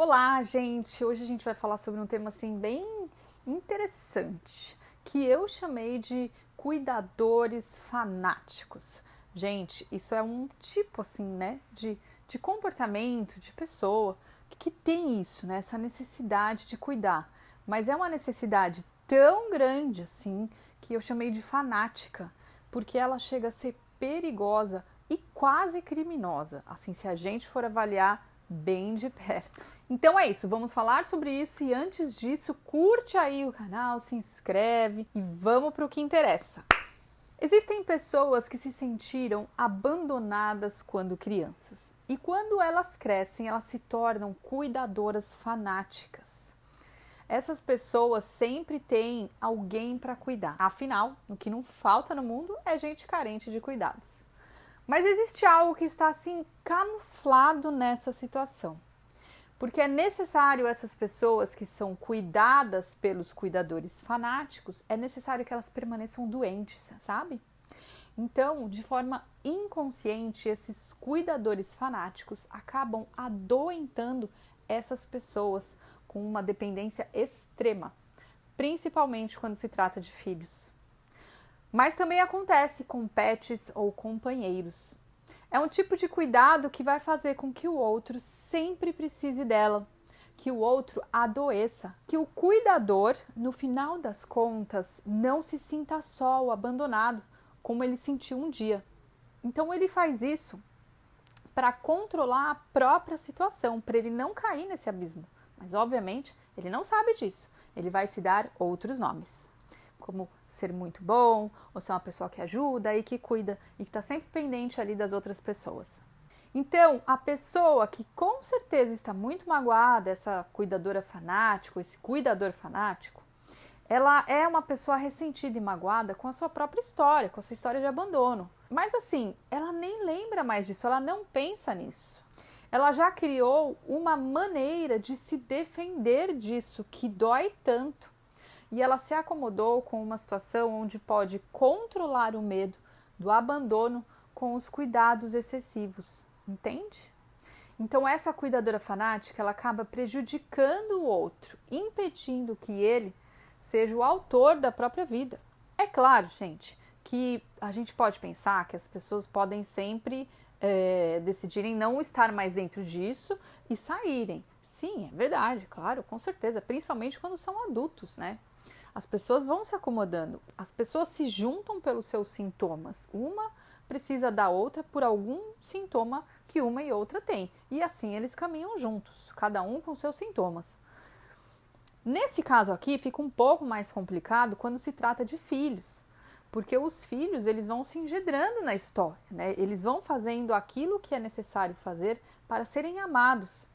Olá, gente! Hoje a gente vai falar sobre um tema assim bem interessante, que eu chamei de cuidadores fanáticos. Gente, isso é um tipo assim, né, de comportamento, de pessoa que tem isso, né, essa necessidade de cuidar. Mas é uma necessidade tão grande assim que eu chamei de fanática, porque ela chega a ser perigosa e quase criminosa, assim, se a gente for avaliar bem de perto. Então é isso, vamos falar sobre isso e antes disso, curte aí o canal, se inscreve e vamos para o que interessa. Existem pessoas que se sentiram abandonadas quando crianças e quando elas crescem, elas se tornam cuidadoras fanáticas. Essas pessoas sempre têm alguém para cuidar. Afinal, o que não falta no mundo é gente carente de cuidados. Mas existe algo que está assim camuflado nessa situação. Porque é necessário essas pessoas que são cuidadas pelos cuidadores fanáticos, é necessário que elas permaneçam doentes, sabe? Então, de forma inconsciente, esses cuidadores fanáticos acabam adoentando essas pessoas com uma dependência extrema, principalmente quando se trata de filhos. Mas também acontece com pets ou companheiros. É um tipo de cuidado que vai fazer com que o outro sempre precise dela, que o outro adoeça, que o cuidador, no final das contas, não se sinta só ou abandonado, como ele sentiu um dia. Então ele faz isso para controlar a própria situação, para ele não cair nesse abismo. Mas obviamente ele não sabe disso, ele vai se dar outros nomes, como ser muito bom, ou ser uma pessoa que ajuda e que cuida e que está sempre pendente ali das outras pessoas. Então, a pessoa que com certeza está muito magoada, essa cuidadora fanática, esse cuidador fanático, ela é uma pessoa ressentida e magoada com a sua própria história, com a sua história de abandono. Mas assim, ela nem lembra mais disso, ela não pensa nisso. Ela já criou uma maneira de se defender disso, que dói tanto. E ela se acomodou com uma situação onde pode controlar o medo do abandono com os cuidados excessivos, entende? Então essa cuidadora fanática, ela acaba prejudicando o outro, impedindo que ele seja o autor da própria vida. É claro, gente, que a gente pode pensar que as pessoas podem sempre decidirem não estar mais dentro disso e saírem. Sim, é verdade, claro, com certeza, principalmente quando são adultos, né? As pessoas vão se acomodando, as pessoas se juntam pelos seus sintomas. Uma precisa da outra por algum sintoma que uma e outra têm. E assim eles caminham juntos, cada um com seus sintomas. Nesse caso aqui fica um pouco mais complicado quando se trata de filhos. Porque os filhos eles vão se engendrando na história, né? Eles vão fazendo aquilo que é necessário fazer para serem amados.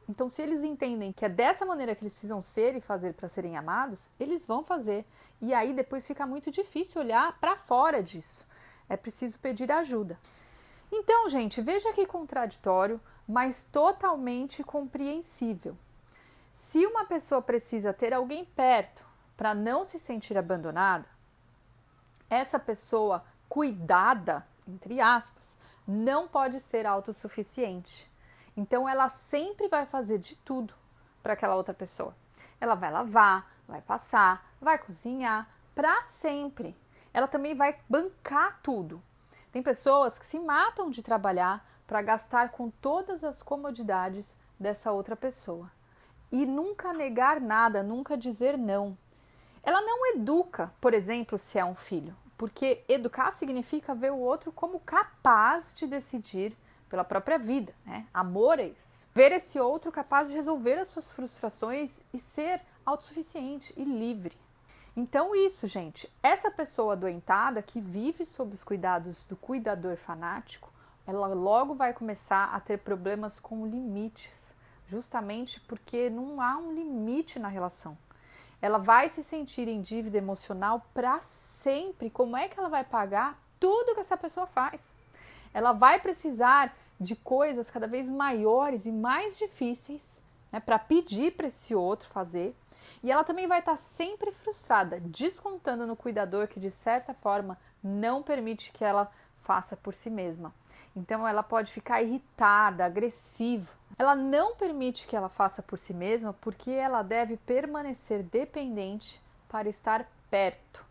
Então, se eles entendem que é dessa maneira que eles precisam ser e fazer para serem amados, eles vão fazer. E aí depois fica muito difícil olhar para fora disso. É preciso pedir ajuda. Então, gente, veja que contraditório, mas totalmente compreensível. Se uma pessoa precisa ter alguém perto para não se sentir abandonada, essa pessoa cuidada, entre aspas, não pode ser autossuficiente. Então ela sempre vai fazer de tudo para aquela outra pessoa. Ela vai lavar, vai passar, vai cozinhar, para sempre. Ela também vai bancar tudo. Tem pessoas que se matam de trabalhar para gastar com todas as comodidades dessa outra pessoa. E nunca negar nada, nunca dizer não. Ela não educa, por exemplo, se é um filho, porque educar significa ver o outro como capaz de decidir pela própria vida, né? Amor é isso. Ver esse outro capaz de resolver as suas frustrações e ser autossuficiente e livre. Então isso, gente, essa pessoa adoentada que vive sob os cuidados do cuidador fanático, ela logo vai começar a ter problemas com limites, justamente porque não há um limite na relação. Ela vai se sentir em dívida emocional para sempre. Como é que ela vai pagar tudo que essa pessoa faz? Ela vai precisar de coisas cada vez maiores e mais difíceis, né, para pedir para esse outro fazer. E ela também vai estar sempre frustrada, descontando no cuidador que, de certa forma, não permite que ela faça por si mesma. Então ela pode ficar irritada, agressiva. Ela não permite que ela faça por si mesma porque ela deve permanecer dependente para estar perto.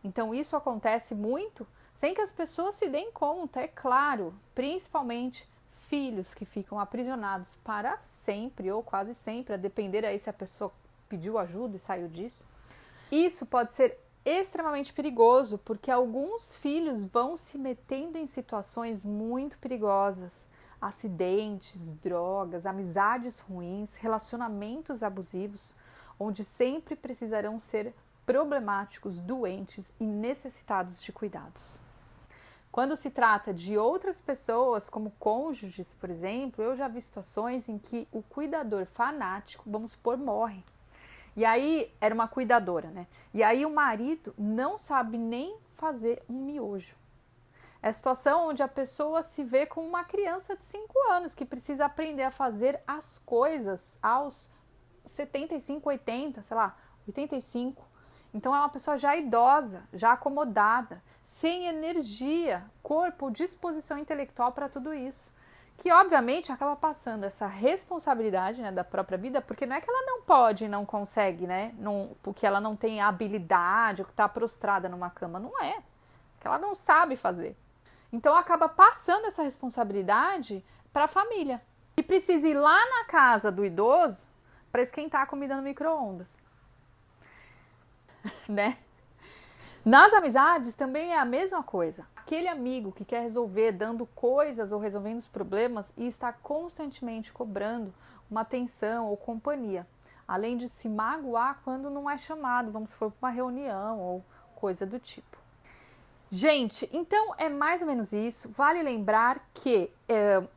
Então isso acontece muito sem que as pessoas se deem conta, é claro, principalmente filhos que ficam aprisionados para sempre ou quase sempre, a depender aí se a pessoa pediu ajuda e saiu disso. Isso pode ser extremamente perigoso porque alguns filhos vão se metendo em situações muito perigosas, acidentes, drogas, amizades ruins, relacionamentos abusivos, onde sempre precisarão ser problemáticos, doentes e necessitados de cuidados. Quando se trata de outras pessoas, como cônjuges, por exemplo, eu já vi situações em que o cuidador fanático, vamos supor, morre. E aí, era uma cuidadora, né? E aí o marido não sabe nem fazer um miojo. É a situação onde a pessoa se vê como uma criança de 5 anos, que precisa aprender a fazer as coisas aos 75, 80, sei lá, 85. Então é uma pessoa já idosa, já acomodada, sem energia, corpo, disposição intelectual para tudo isso. Que obviamente acaba passando essa responsabilidade, né, da própria vida, porque não é que ela não pode, não consegue, né, porque ela não tem habilidade, ou que está prostrada numa cama, não é, que ela não sabe fazer. Então acaba passando essa responsabilidade para a família, e precisa ir lá na casa do idoso para esquentar a comida no micro-ondas, né? Nas amizades também é a mesma coisa. Aquele amigo que quer resolver dando coisas ou resolvendo os problemas e está constantemente cobrando uma atenção ou companhia, além de se magoar quando não é chamado, vamos supor, para uma reunião ou coisa do tipo. Gente, então é mais ou menos isso. Vale lembrar que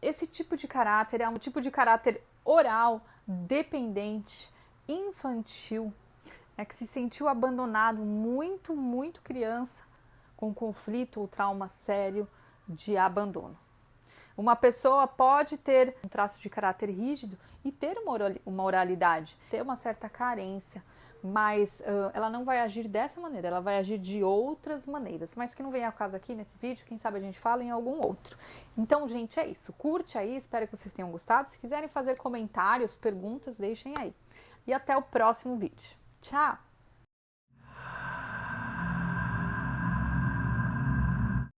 esse tipo de caráter é um tipo de caráter oral, dependente, infantil, que se sentiu abandonado muito criança, com conflito ou trauma sério de abandono. Uma pessoa pode ter um traço de caráter rígido e ter uma oralidade, ter uma certa carência, mas ela não vai agir dessa maneira, ela vai agir de outras maneiras, mas que não vem ao caso aqui nesse vídeo, quem sabe a gente fala em algum outro. Então, gente, é isso. Curte aí, espero que vocês tenham gostado. Se quiserem fazer comentários, perguntas, deixem aí. E até o próximo vídeo. Tchau!